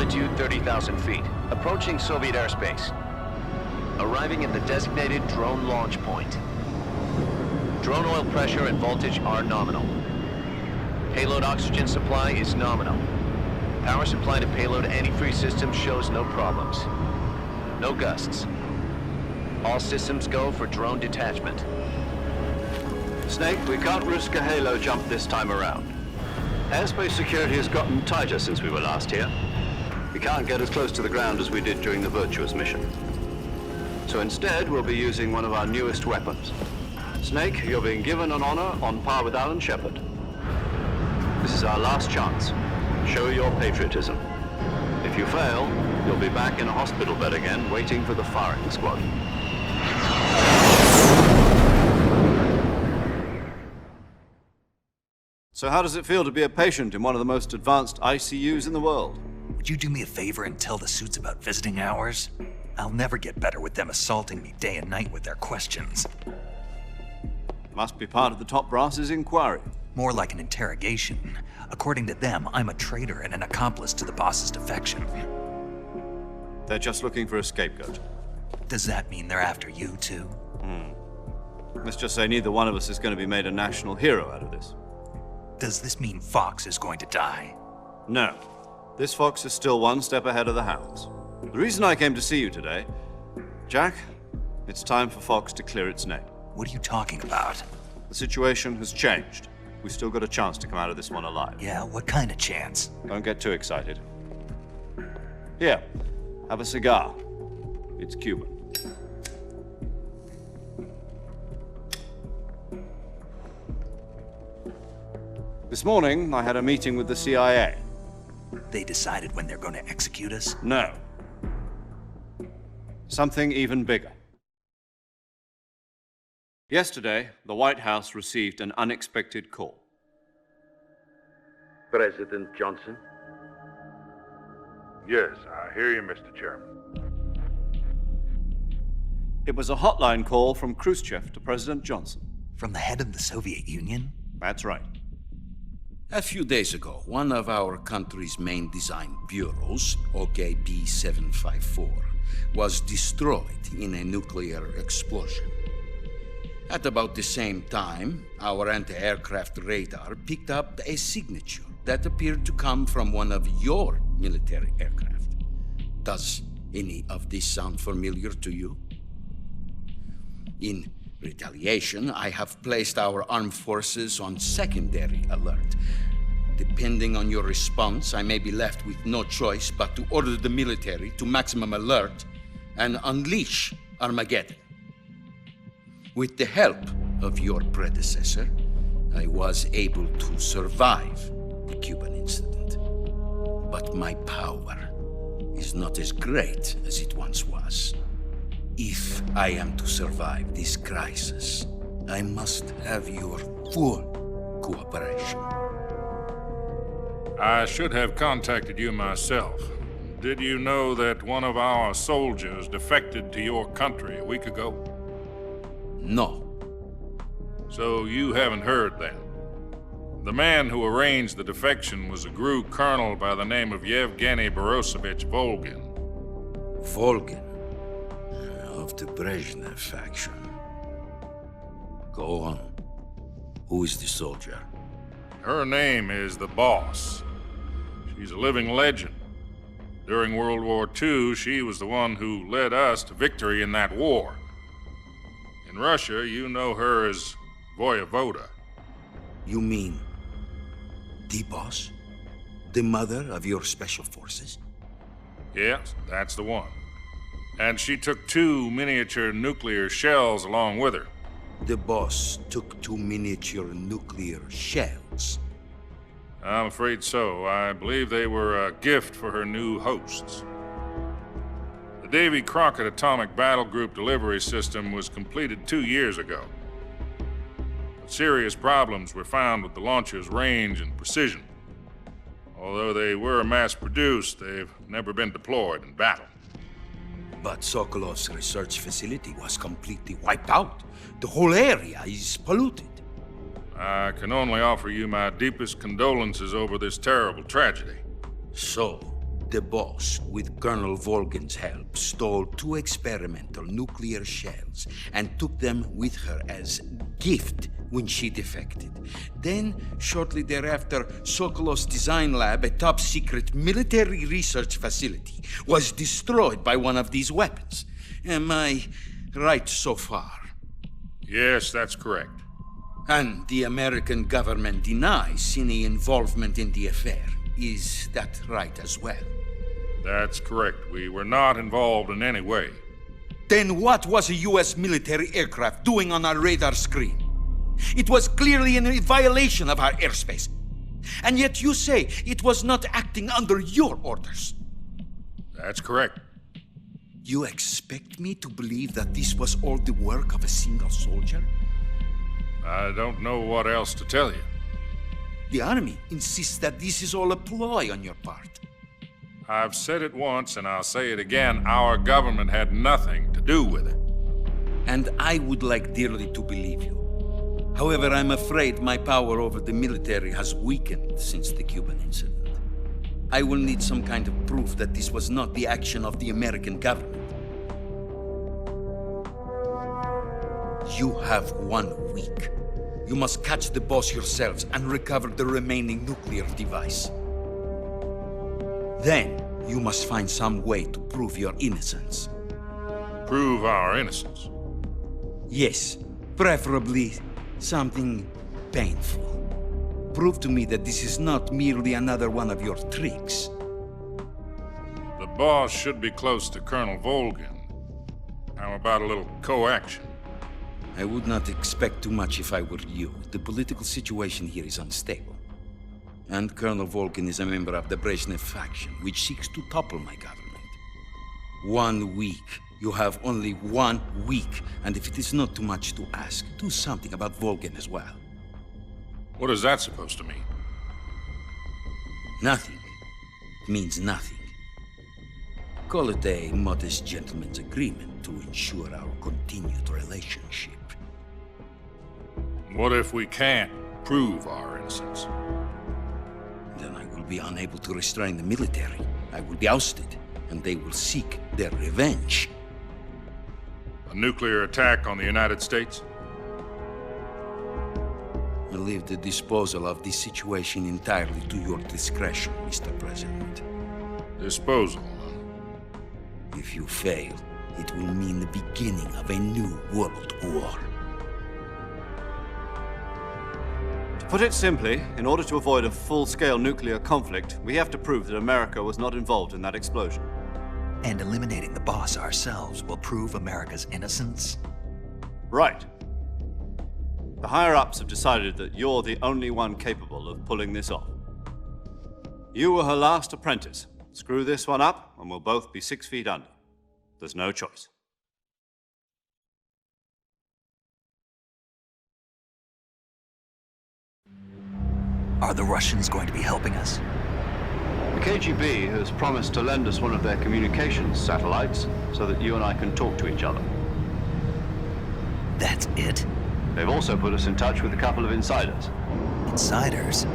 Altitude 30,000 feet. Approaching Soviet airspace. Arriving at the designated drone launch point. Drone oil pressure and voltage are nominal. Payload oxygen supply is nominal. Power supply to payload antifreeze system shows no problems. No gusts. All systems go for drone detachment. Snake, we can't risk a halo jump this time around. Airspace security has gotten tighter since we were last here. We can't get as close to the ground as we did during the Virtuous mission. So instead, we'll be using one of our newest weapons. Snake, you're being given an honor on par with Alan Shepard. This is our last chance. Show your patriotism. If you fail, you'll be back in a hospital bed again, waiting for the firing squad. So how does it feel to be a patient in one of the most advanced ICUs in the world? Would you do me a favor and tell the suits about visiting hours? I'll never get better with them assaulting me day and night with their questions. Must be part of the top brass's inquiry. More like an interrogation. According to them, I'm a traitor and an accomplice to the boss's defection. They're just looking for a scapegoat. Does that mean they're after you, too? Let's just say neither one of us is going to be made a national hero out of this. Does this mean Fox is going to die? No. This fox is still one step ahead of the hounds. The reason I came to see you today, Jack, it's time for Fox to clear its name. What are you talking about? The situation has changed. We've still got a chance to come out of this one alive. Yeah, what kind of chance? Don't get too excited. Here, have a cigar. It's Cuban. This morning, I had a meeting with the CIA. They decided when they're going to execute us? No. Something even bigger. Yesterday, the White House received an unexpected call. President Johnson? Yes, I hear you, Mr. Chairman. It was a hotline call from Khrushchev to President Johnson. From the head of the Soviet Union? That's right. A few days ago, one of our country's main design bureaus, OKB 754, was destroyed in a nuclear explosion. At about the same time, our anti-aircraft radar picked up a signature that appeared to come from one of your military aircraft. Does any of this sound familiar to you? In retaliation, I have placed our armed forces on secondary alert. Depending on your response, I may be left with no choice but to order the military to maximum alert and unleash Armageddon. With the help of your predecessor, I was able to survive the Cuban incident. But my power is not as great as it once was. If I am to survive this crisis, I must have your full cooperation. I should have contacted you myself. Did you know that one of our soldiers defected to your country a week ago? No. So you haven't heard then. The man who arranged the defection was a GRU colonel by the name of Yevgeny Borosovich Volgin. Volgin, of the Brezhnev faction. Go on. Who is the soldier? Her name is the Boss. She's a living legend. During World War II, she was the one who led us to victory in that war. In Russia, you know her as Voyevoda. You mean the boss? The mother of your special forces? Yes, that's the one. And she took 2 miniature nuclear shells along with her. The boss took 2 miniature nuclear shells. I'm afraid so. I believe they were a gift for her new hosts. The Davy Crockett Atomic Battle Group delivery system was completed 2 years ago. But serious problems were found with the launcher's range and precision. Although they were mass-produced, they've never been deployed in battle. But Sokolov's research facility was completely wiped out. The whole area is polluted. I can only offer you my deepest condolences over this terrible tragedy. So, The boss, with Colonel Volgin's help, stole 2 experimental nuclear shells and took them with her as gift when she defected. Then, shortly thereafter, Sokolov's design lab, a top-secret military research facility, was destroyed by one of these weapons. Am I right so far? Yes, that's correct. And the American government denies any involvement in the affair. Is that right as well? That's correct. We were not involved in any way. Then what was a U.S. military aircraft doing on our radar screen? It was clearly in violation of our airspace. And yet you say it was not acting under your orders. That's correct. You expect me to believe that this was all the work of a single soldier? I don't know what else to tell you. The army insists that this is all a ploy on your part. I've said it once and I'll say it again. Our government had nothing to do with it. And I would like dearly to believe you. However, I'm afraid my power over the military has weakened since the Cuban incident. I will need some kind of proof that this was not the action of the American government. You have 1 week. You must catch the boss yourselves and recover the remaining nuclear device. Then, you must find some way to prove your innocence. Prove our innocence. Yes, preferably something painful. Prove to me that this is not merely another one of your tricks. The boss should be close to Colonel Volgin. How about a little coaction? I would not expect too much if I were you. The political situation here is unstable. And Colonel Volgin is a member of the Brezhnev faction, which seeks to topple my government. 1 week. You have only 1 week. And if it is not too much to ask, do something about Volgin as well. What is that supposed to mean? Nothing means nothing. Call it a modest gentleman's agreement to ensure our continued relationship. What if we can't prove our innocence? Then I will be unable to restrain the military. I will be ousted, and they will seek their revenge. A nuclear attack on the United States? I leave the disposal of this situation entirely to your discretion, Mr. President. Disposal. If you fail, it will mean the beginning of a new world war. To put it simply, in order to avoid a full-scale nuclear conflict, we have to prove that America was not involved in that explosion. And eliminating the boss ourselves will prove America's innocence? Right. The higher-ups have decided that you're the only one capable of pulling this off. You were her last apprentice. Screw this one up, and we'll both be 6 feet under. There's no choice. Are the Russians going to be helping us? The KGB has promised to lend us one of their communications satellites so that you and I can talk to each other. That's it? They've also put us in touch with a couple of insiders. Insiders?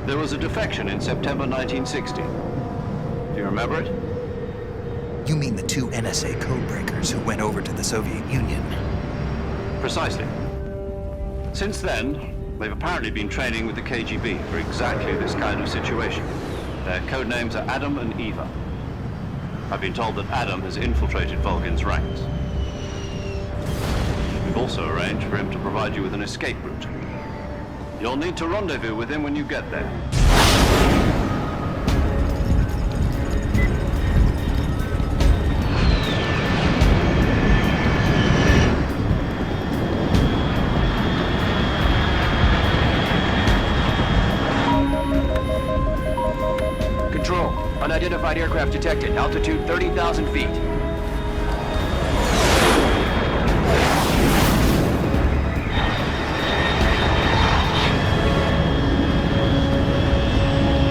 There was a defection in September 1960. Do you remember it? You mean the 2 NSA codebreakers who went over to the Soviet Union? Precisely. Since then, they've apparently been training with the KGB for exactly this kind of situation. Their code names are Adam and Eva. I've been told that Adam has infiltrated Volgin's ranks. We've also arranged for him to provide you with an escape route. You'll need to rendezvous with him when you get there. Control, unidentified aircraft detected. Altitude 30,000 feet.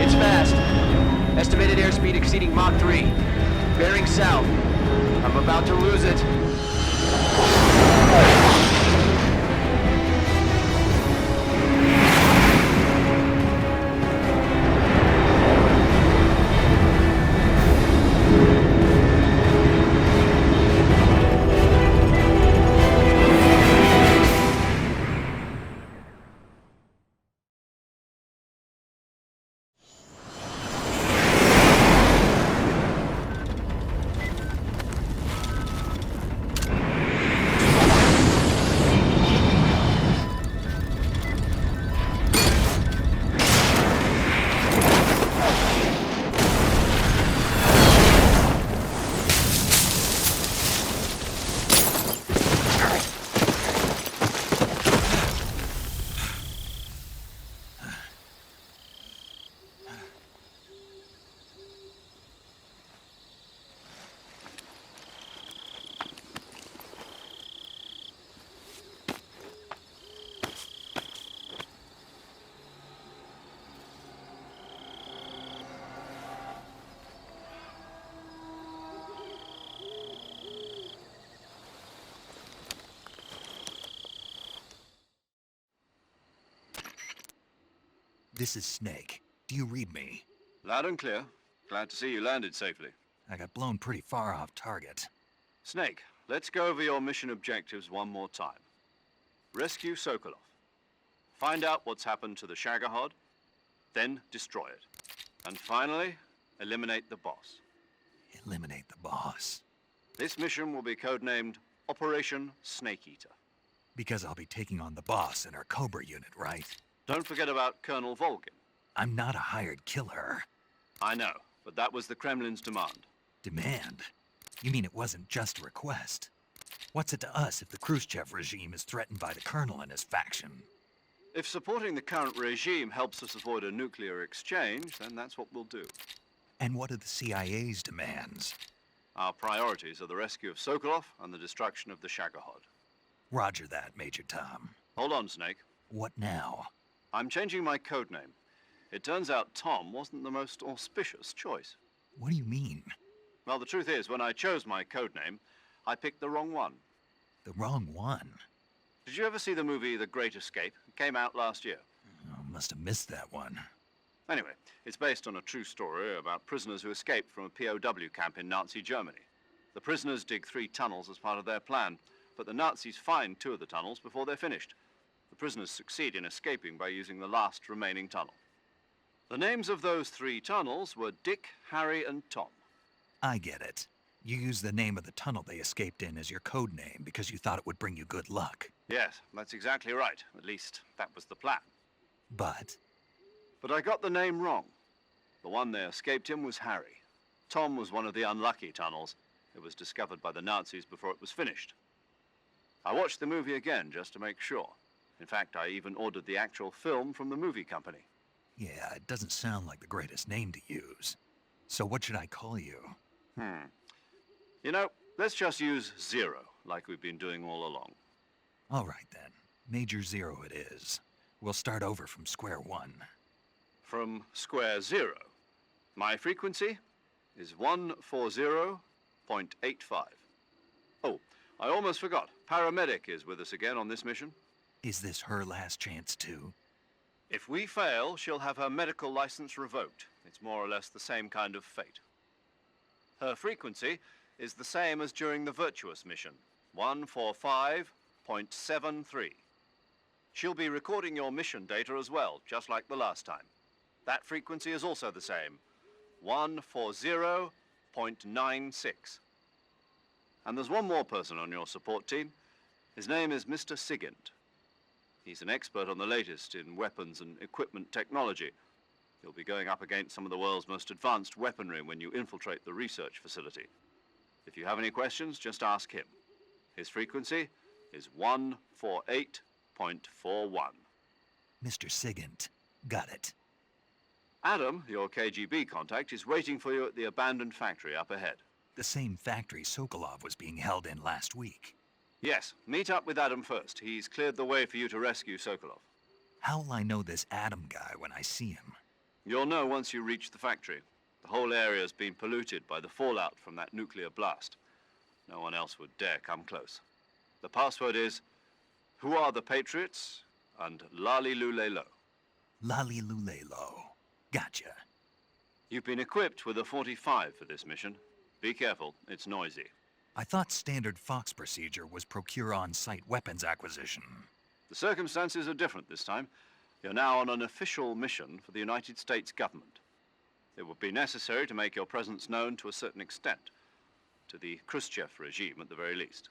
It's fast. Estimated airspeed exceeding Mach 3. Bearing south. I'm about to lose it. This is Snake. Do you read me? Loud and clear. Glad to see you landed safely. I got blown pretty far off target. Snake, let's go over your mission objectives one more time. Rescue Sokolov. Find out what's happened to the Shagohod, then destroy it. And finally, eliminate the boss. Eliminate the boss. This mission will be codenamed Operation Snake Eater. Because I'll be taking on the boss in our Cobra unit, right? Don't forget about Colonel Volgin. I'm not a hired killer. I know, but that was the Kremlin's demand. Demand? You mean it wasn't just a request? What's it to us if the Khrushchev regime is threatened by the Colonel and his faction? If supporting the current regime helps us avoid a nuclear exchange, then that's what we'll do. And what are the CIA's demands? Our priorities are the rescue of Sokolov and the destruction of the Shagohod. Roger that, Major Tom. Hold on, Snake. What now? I'm changing my codename. It turns out Tom wasn't the most auspicious choice. What do you mean? Well, the truth is, when I chose my codename, I picked the wrong one. The wrong one? Did you ever see the movie The Great Escape? It came out last year. Oh, must have missed that one. Anyway, it's based on a true story about prisoners who escaped from a POW camp in Nazi Germany. The prisoners dig 3 tunnels as part of their plan, but the Nazis find 2 of the tunnels before they're finished. The prisoners succeed in escaping by using the last remaining tunnel. The names of those 3 tunnels were Dick, Harry, and Tom. I get it. You used the name of the tunnel they escaped in as your code name because you thought it would bring you good luck. Yes, that's exactly right. At least, that was the plan. But But I got the name wrong. The one they escaped in was Harry. Tom was one of the unlucky tunnels. It was discovered by the Nazis before it was finished. I watched the movie again just to make sure. In fact, I even ordered the actual film from the movie company. yeah, it doesn't sound like the greatest name to use. So what should I call you? You know, let's just use Zero, like we've been doing all along. All right then. Major Zero it is. We'll start over from square one. From square 0. My frequency is 140.85. Oh, I almost forgot. Paramedic is with us again on this mission. Is this her last chance too? If we fail, she'll have her medical license revoked. It's more or less the same kind of fate. Her frequency is the same as during the Virtuous mission, 145.73. She'll be recording your mission data as well, just like the last time. That frequency is also the same, 140.96. And there's one more person on your support team. His name is Mr. Sigint. He's an expert on the latest in weapons and equipment technology. You'll be going up against some of the world's most advanced weaponry when you infiltrate the research facility. If you have any questions, just ask him. His frequency is 148.41. Mr. Sigint. Got it. Adam, your KGB contact, is waiting for you at the abandoned factory up ahead. The same factory Sokolov was being held in last week. Yes, meet up with Adam first. He's cleared the way for you to rescue Sokolov. How'll I know this Adam guy when I see him? You'll know once you reach the factory. The whole area's been polluted by the fallout from that nuclear blast. No one else would dare come close. The password is, "Who are the Patriots?" and "Lali Lulelo." Lali Lulelo. Gotcha. You've been equipped with a 45 for this mission. Be careful, it's noisy. I thought standard Fox procedure was procure on-site weapons acquisition. The circumstances are different this time. You're now on an official mission for the United States government. It would be necessary to make your presence known to a certain extent, to the Khrushchev regime at the very least.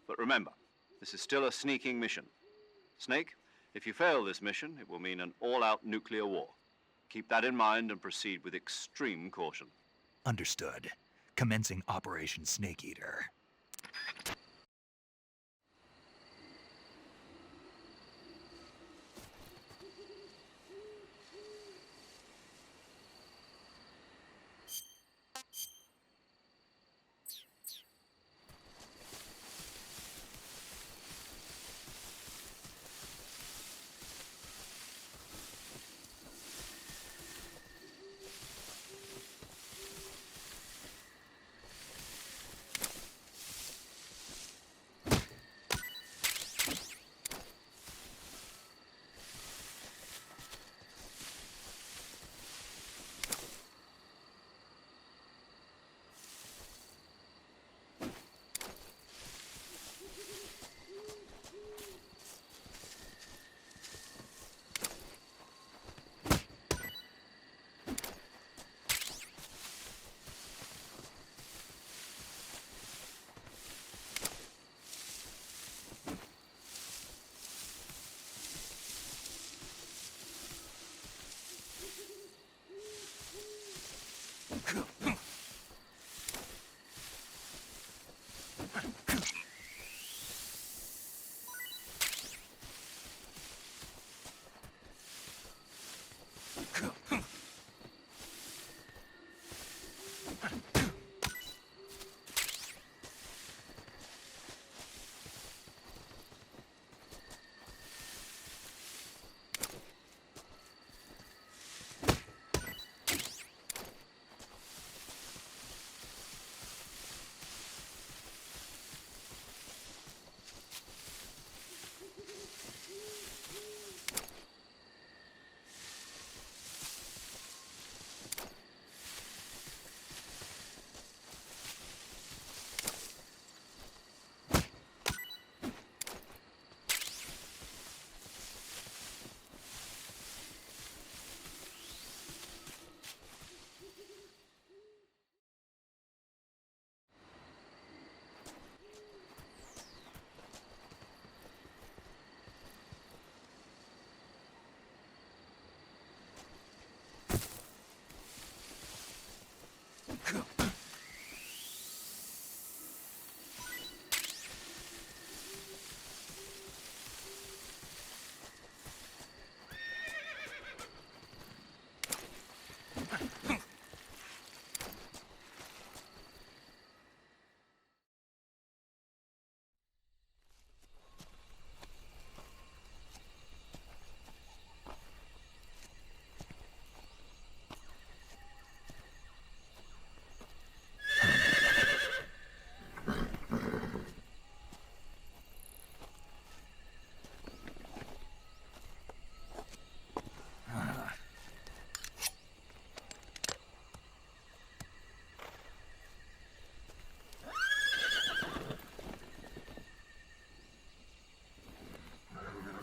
But remember, this is still a sneaking mission. Snake, if you fail this mission, it will mean an all-out nuclear war. Keep that in mind and proceed with extreme caution. Understood. Commencing Operation Snake Eater.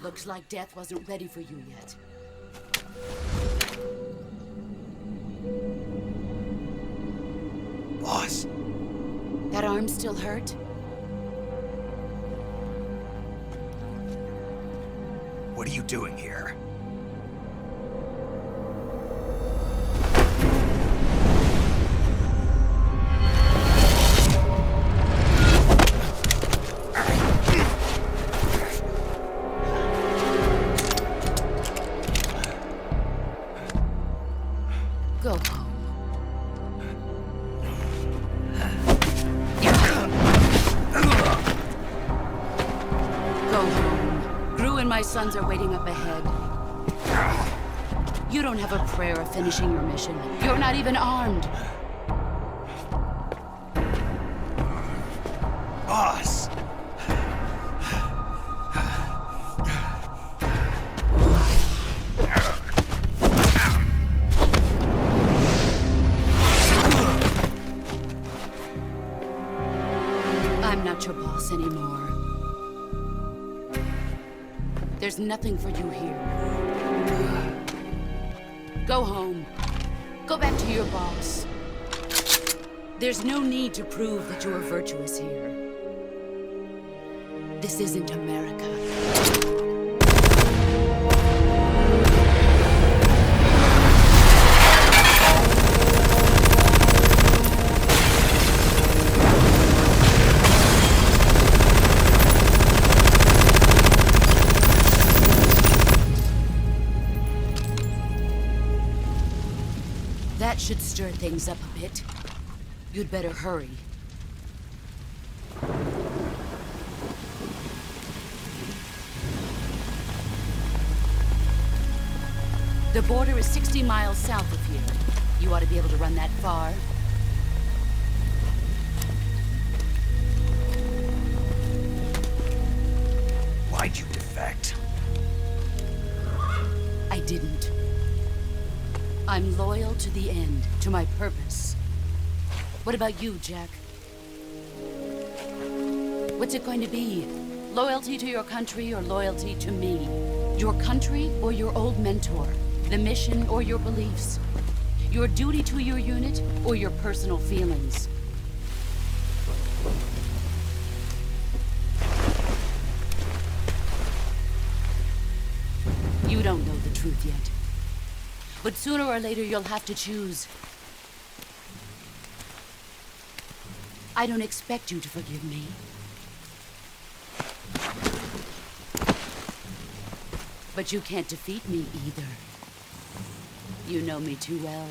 Looks like death wasn't ready for you yet. Boss, That arm still hurt? what are you doing here? Go home. Go home. Gru and my sons are waiting up ahead. You don't have a prayer of finishing your mission. You're not even armed. Boss! I'm not your boss anymore. There's nothing for you here. Go home. Go back to your boss. There's no need to prove that you are virtuous here. This isn't America. That should stir things up a bit. You'd better hurry. The border is 60 miles south of here. You ought to be able to run that far. Why'd you defect? I didn't. I'm loyal to the end, to my purpose. What about you, Jack? What's it going to be? Loyalty to your country or loyalty to me? Your country or your old mentor? The mission or your beliefs? Your duty to your unit or your personal feelings? You don't know the truth yet. But sooner or later, you'll have to choose. I don't expect you to forgive me. But you can't defeat me either. You know me too well.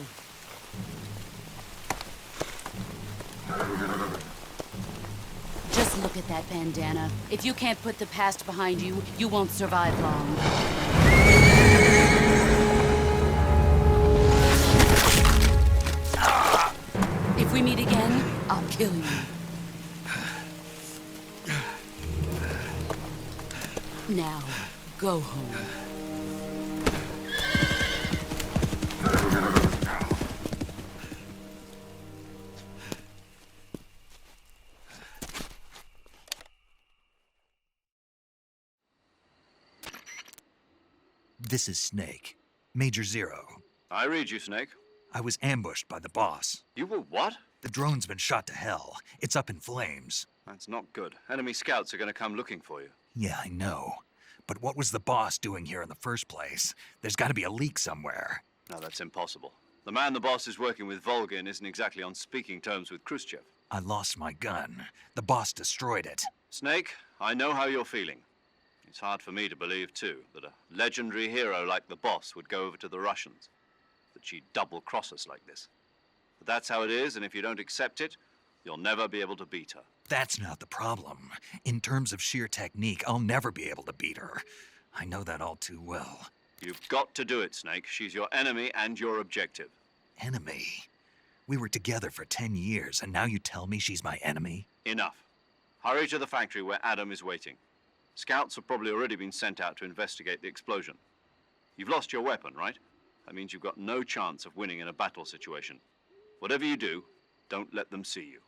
Just look at that bandana. If you can't put the past behind you, you won't survive long. If we meet again, I'll kill you. Now, go home. This is Snake. Major Zero. I read you, Snake. I was ambushed by the boss. You were what? The drone's been shot to hell. It's up in flames. That's not good. Enemy scouts are going to come looking for you. Yeah, I know. But what was the boss doing here in the first place? There's got to be a leak somewhere. No, that's impossible. The man the boss is working with, Volgin, isn't exactly on speaking terms with Khrushchev. I lost my gun. The boss destroyed it. Snake, I know how you're feeling. It's hard for me to believe, too, that a legendary hero like the boss would go over to the Russians. That she'd double-cross us like this. But that's how it is, and if you don't accept it, you'll never be able to beat her. That's not the problem. In terms of sheer technique, I'll never be able to beat her. I know that all too well. You've got to do it, Snake. She's your enemy and your objective. Enemy? We were together for 10 years, and now you tell me she's my enemy? Enough. Hurry to the factory where Adam is waiting. Scouts have probably already been sent out to investigate the explosion. You've lost your weapon, right? That means you've got no chance of winning in a battle situation. Whatever you do, don't let them see you.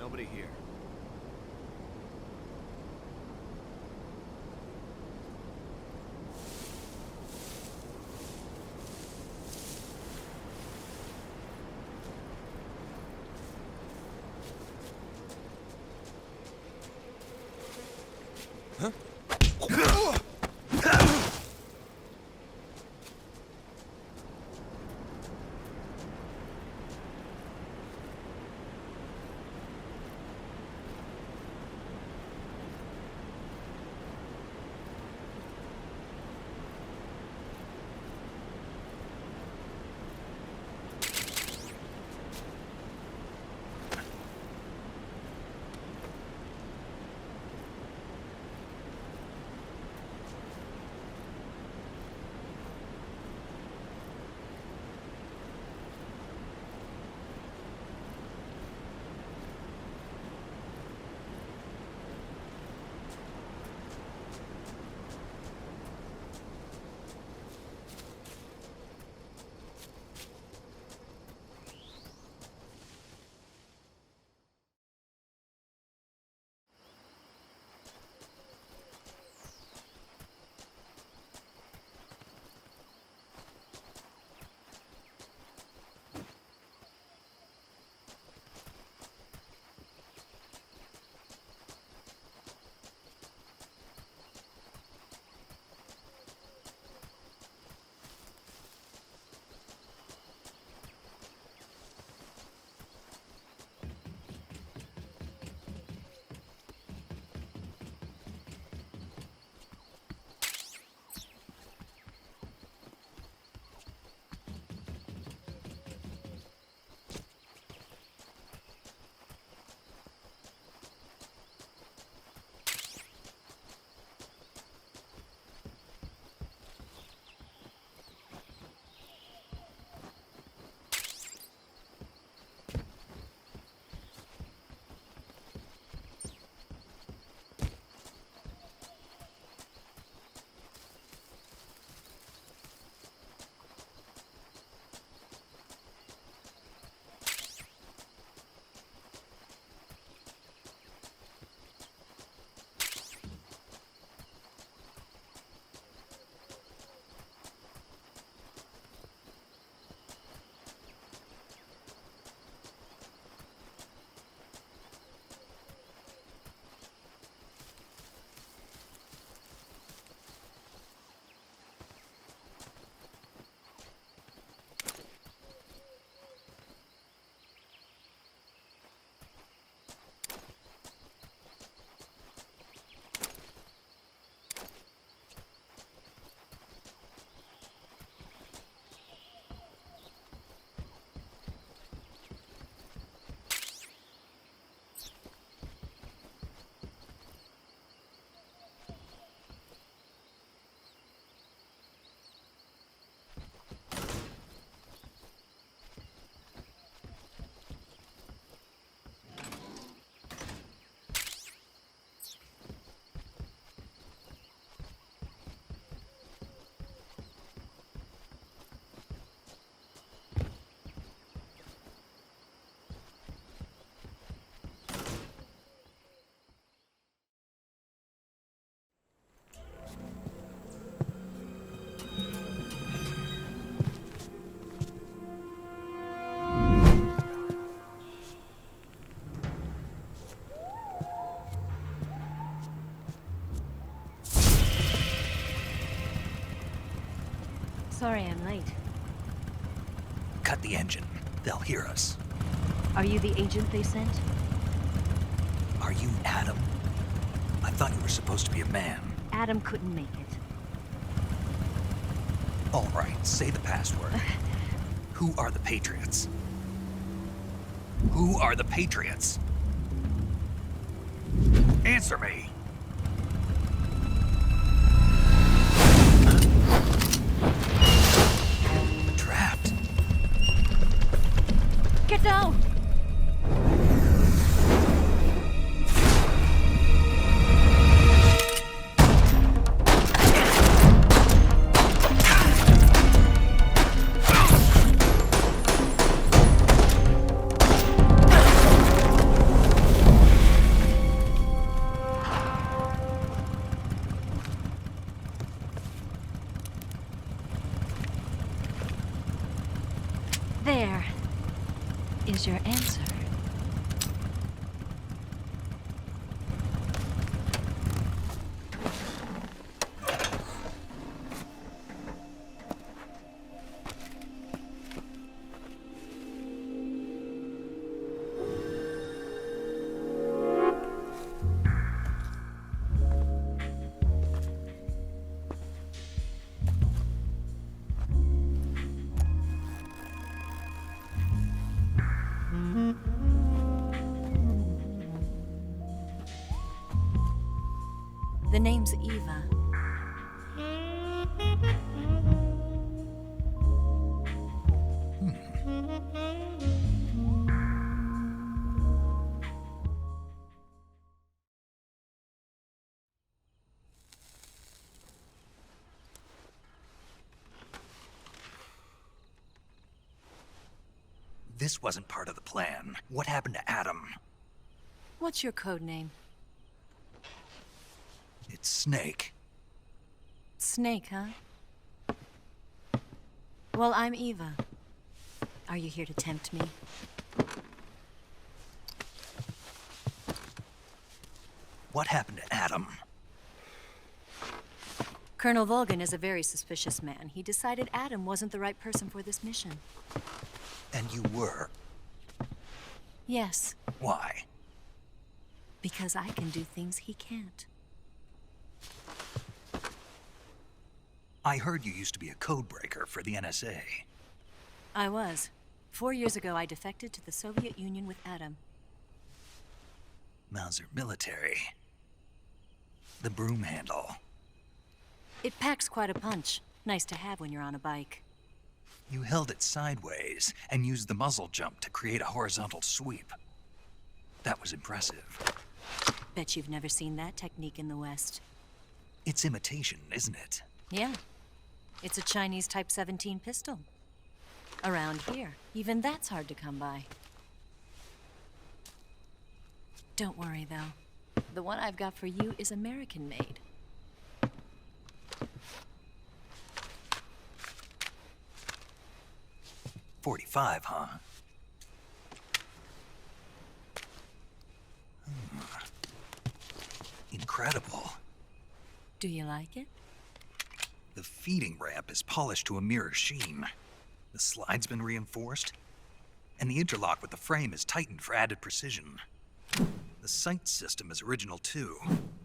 Nobody here. Sorry I'm late. Cut the engine. They'll hear us. Are you the agent they sent? Are you Adam? I thought you were supposed to be a man. Adam couldn't make it. All right, say the password. Who are the Patriots? Who are the Patriots? Answer me! I'm trapped. Get down! There is your answer. The name's Eva. This wasn't part of the plan. What happened to Adam? What's your code name? It's Snake. Snake, huh? Well, I'm Eva. Are you here to tempt me? What happened to Adam? Colonel Volgan is a very suspicious man. He decided Adam wasn't the right person for this mission. And you were? Yes, Why? because I can do things he can't. I heard you used to be a codebreaker for the NSA. I was. 4 years ago, I defected to the Soviet Union with Adam. Mauser military. The broom handle. It packs quite a punch. Nice to have when you're on a bike. You held it sideways and used the muzzle jump to create a horizontal sweep. That was impressive. Bet you've never seen that technique in the West. It's imitation, isn't it? Yeah. It's a Chinese Type 17 pistol. Around here, even that's hard to come by. Don't worry, though. The one I've got for you is American-made. .45, huh? Incredible. Do you like it? The feeding ramp is polished to a mirror sheen. The slide's been reinforced, and the interlock with the frame is tightened for added precision. The sight system is original too.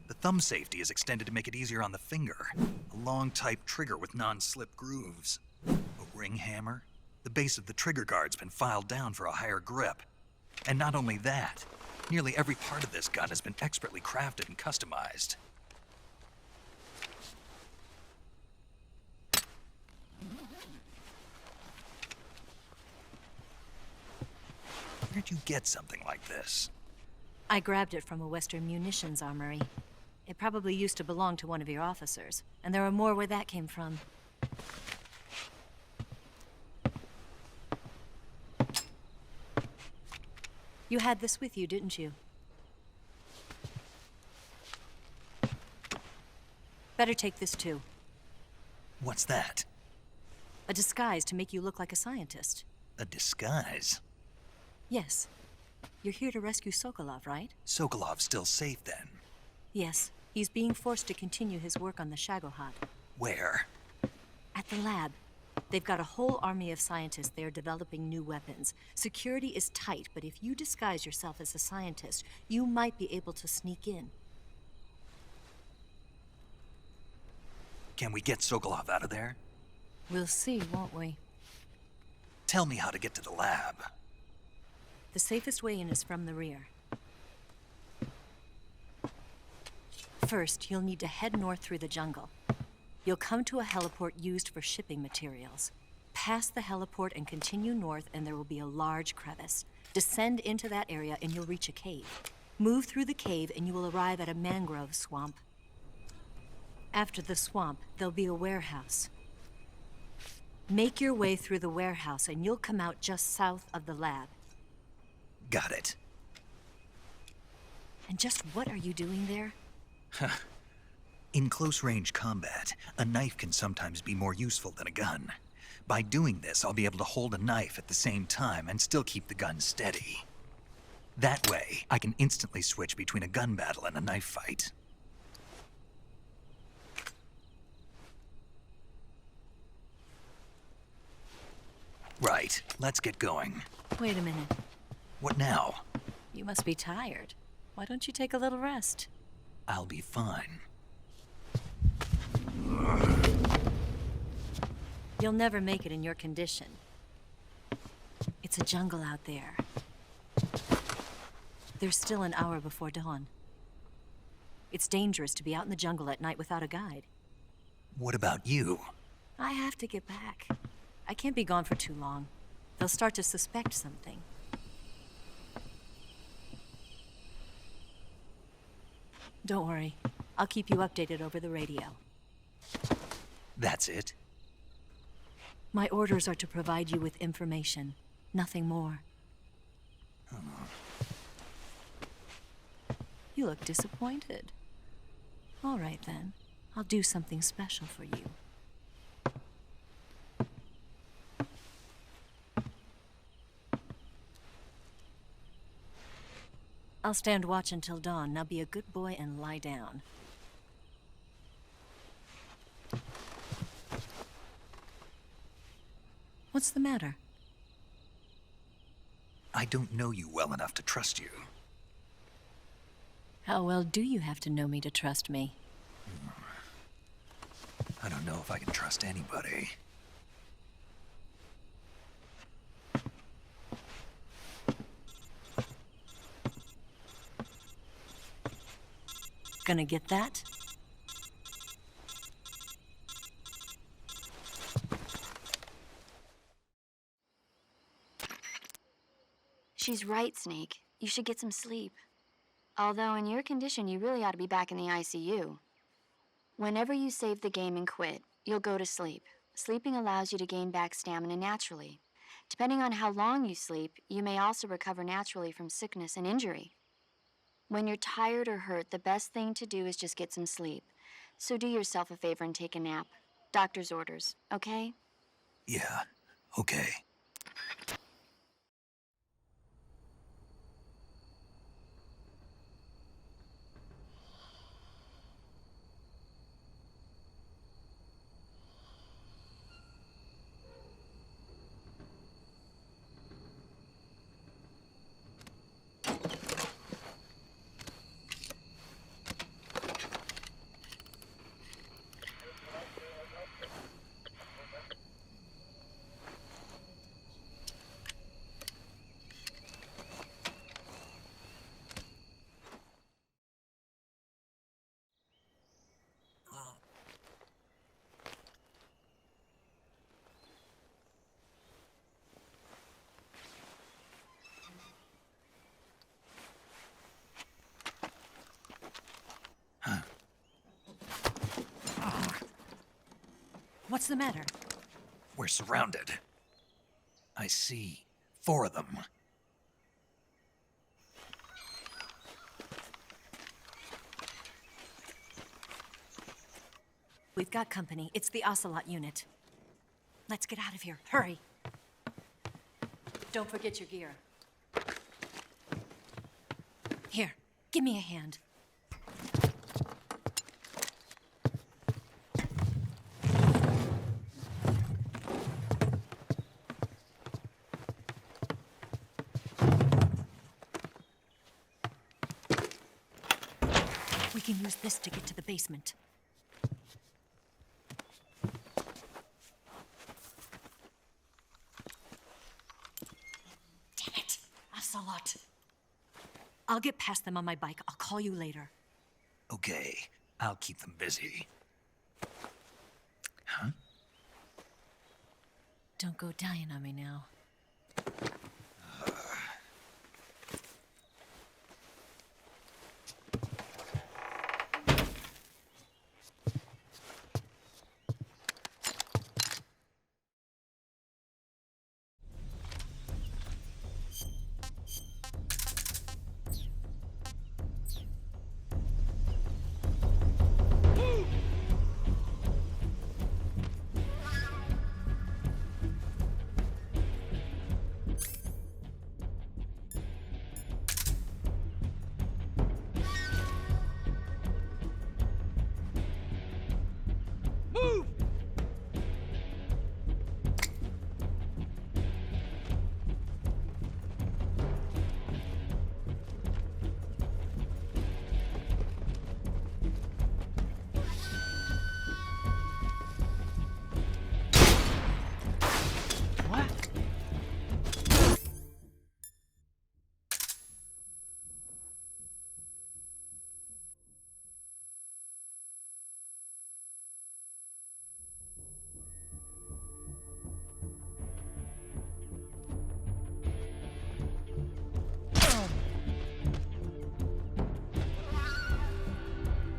The thumb safety is extended to make it easier on the finger. A long type trigger with non-slip grooves. A ring hammer. The base of the trigger guard's been filed down for a higher grip. And not only that, nearly every part of this gun has been expertly crafted and customized. Where'd you get something like this? I grabbed it from a Western munitions armory. It probably used to belong to one of your officers, and there are more where that came from. You had this with you, didn't you? Better take this too. What's that? A disguise to make you look like a scientist. A disguise? Yes. You're here to rescue Sokolov, right? Sokolov's still safe then? Yes. He's being forced to continue his work on the Shagohod. Where? At the lab. They've got a whole army of scientists there developing new weapons. Security is tight, but if you disguise yourself as a scientist, you might be able to sneak in. Can we get Sokolov out of there? We'll see, won't we? Tell me how to get to the lab. The safest way in is from the rear. First, you'll need to head north through the jungle. You'll come to a heliport used for shipping materials. Pass the heliport and continue north, and there will be a large crevice. Descend into that area and you'll reach a cave. Move through the cave and you will arrive at a mangrove swamp. After the swamp, there'll be a warehouse. Make your way through the warehouse and you'll come out just south of the lab. Got it. And just what are you doing there? In close-range combat, a knife can sometimes be more useful than a gun. By doing this, I'll be able to hold a knife at the same time and still keep the gun steady. That way, I can instantly switch between a gun battle and a knife fight. Right, let's get going. Wait a minute. What now? You must be tired. Why don't you take a little rest? I'll be fine. You'll never make it in your condition. It's a jungle out there. There's still an hour before dawn. It's dangerous to be out in the jungle at night without a guide. What about you? I have to get back. I can't be gone for too long. They'll start to suspect something. Don't worry. I'll keep you updated over the radio. That's it? My orders are to provide you with information, nothing more. You look disappointed. All right then. I'll do something special for you. I'll stand watch until dawn. Now be a good boy and lie down. What's the matter? I don't know you well enough to trust you. How well do you have to know me to trust me? I don't know if I can trust anybody. Gonna get that? She's right, Snake. You should get some sleep. Although in your condition, you really ought to be back in the ICU. Whenever you save the game and quit, you'll go to sleep. Sleeping allows you to gain back stamina naturally. Depending on how long you sleep, you may also recover naturally from sickness and injury. When you're tired or hurt, the best thing to do is just get some sleep. So do yourself a favor and take a nap. Doctor's orders, okay? Yeah, okay. What's the matter? We're surrounded. I see 4 of them. We've got company. It's the Ocelot unit. Let's get out of here. Hurry. Don't forget your gear. Here, give me a hand. use this to get to the basement. Damn it! Ocelot! I'll get past them on my bike. I'll call you later. Okay, I'll keep them busy. Huh? Don't go dying on me now.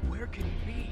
Where can he be?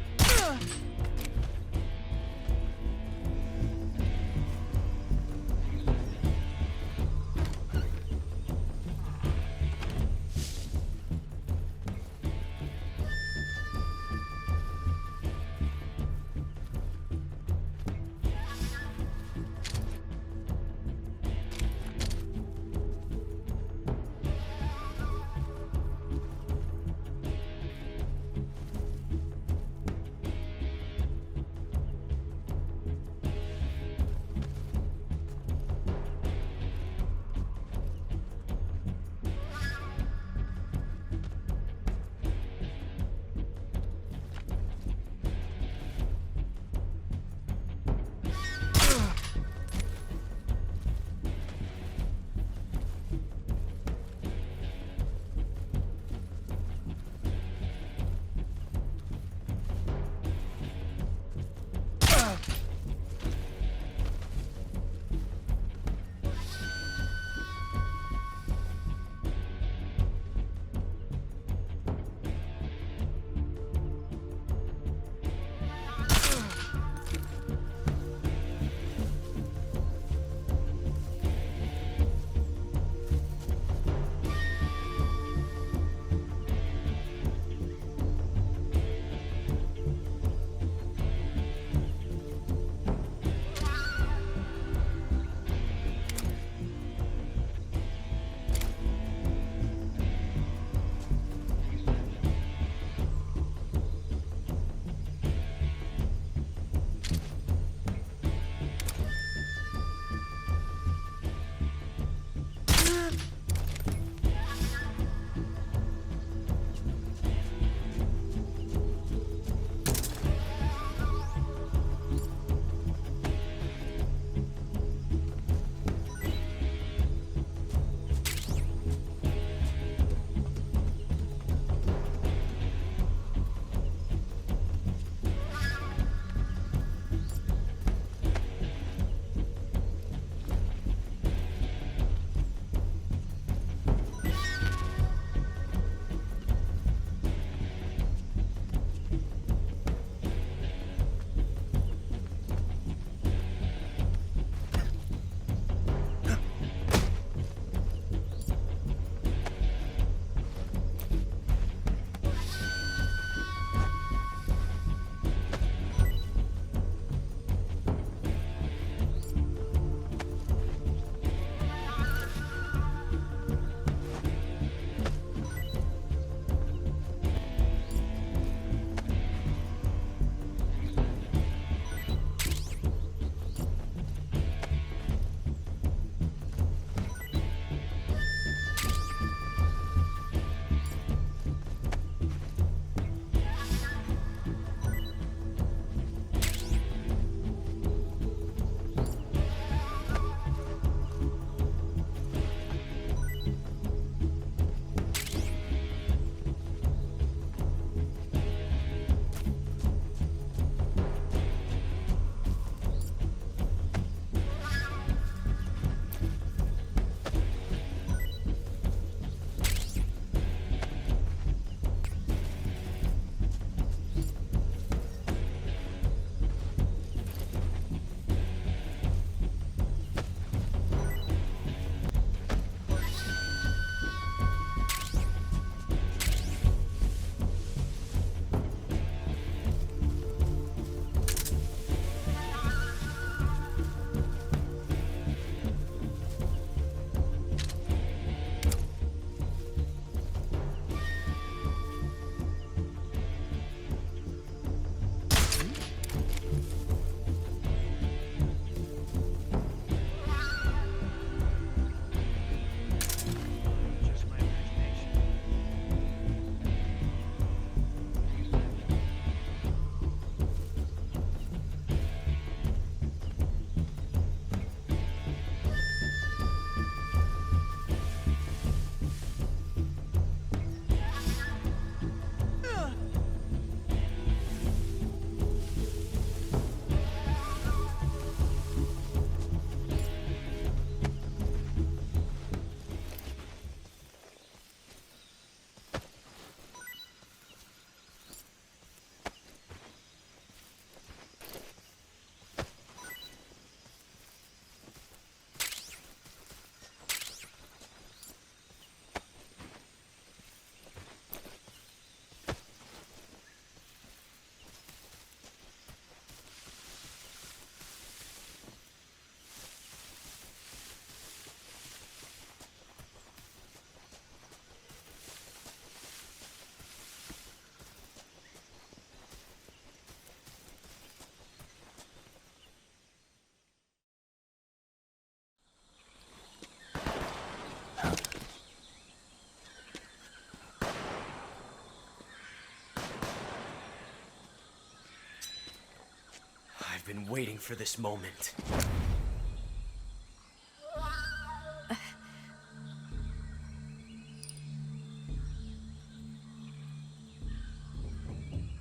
I've been waiting for this moment.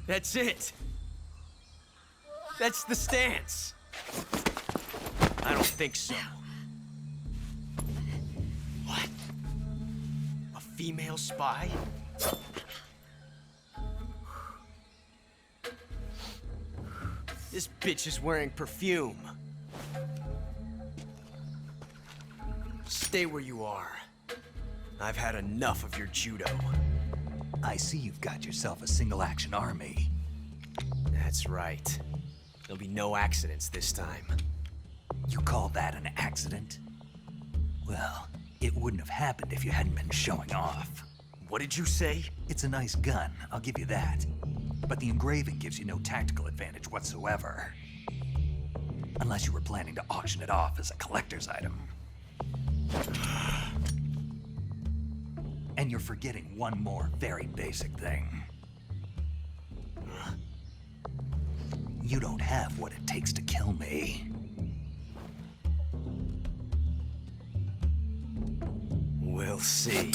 That's it! That's the stance! I don't think so. What? A female spy? This bitch is wearing perfume. Stay where you are. I've had enough of your judo. I see you've got yourself a single-action army. That's right. There'll be no accidents this time. You call that an accident? Well, it wouldn't have happened if you hadn't been showing off. What did you say? It's a nice gun, I'll give you that. But the engraving gives you no tactical advantage whatsoever. Unless you were planning to auction it off as a collector's item. And you're forgetting one more very basic thing. You don't have what it takes to kill me. We'll see.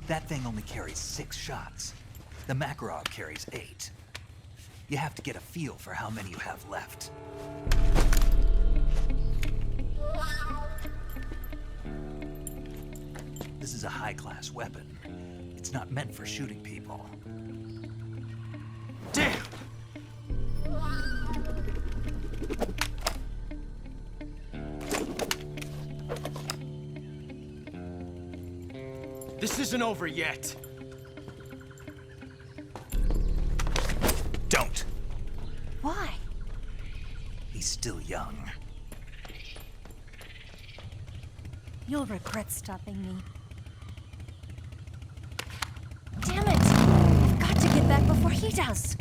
That thing only carries 6 shots. The Makarov carries 8. You have to get a feel for how many you have left. This is a high-class weapon. It's not meant for shooting people. Damn! This isn't over yet. Don't. Why? He's still young. You'll regret stopping me. Damn it! I've got to get back before he does.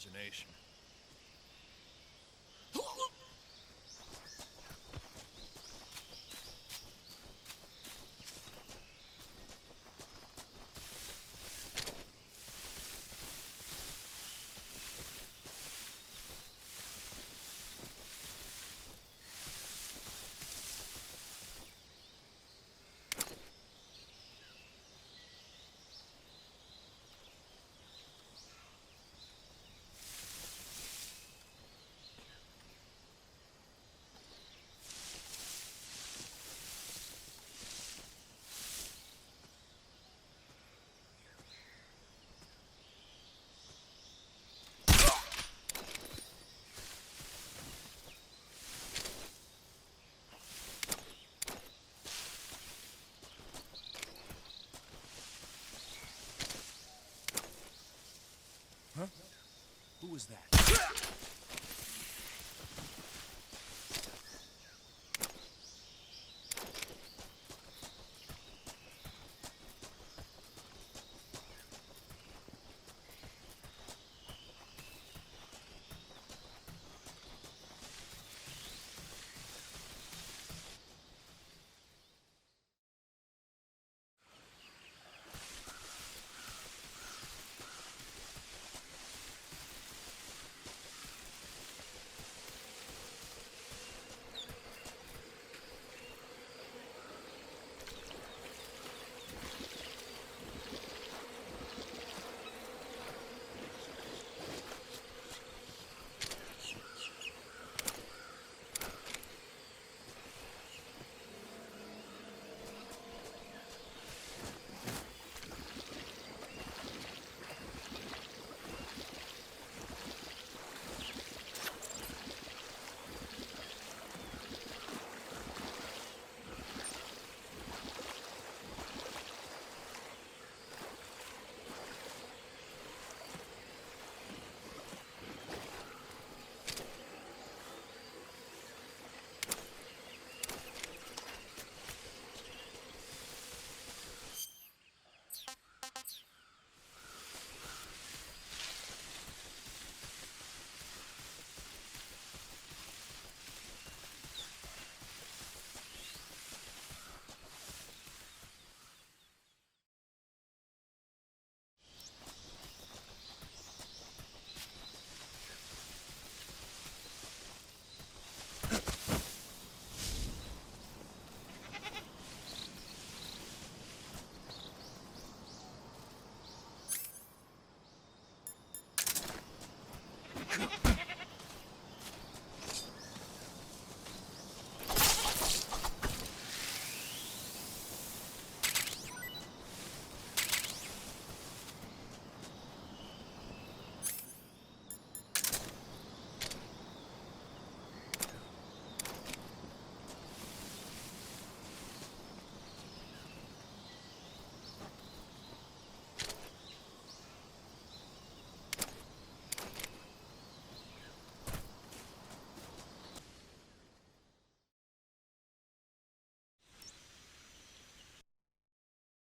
imagination. Huh? Who was that?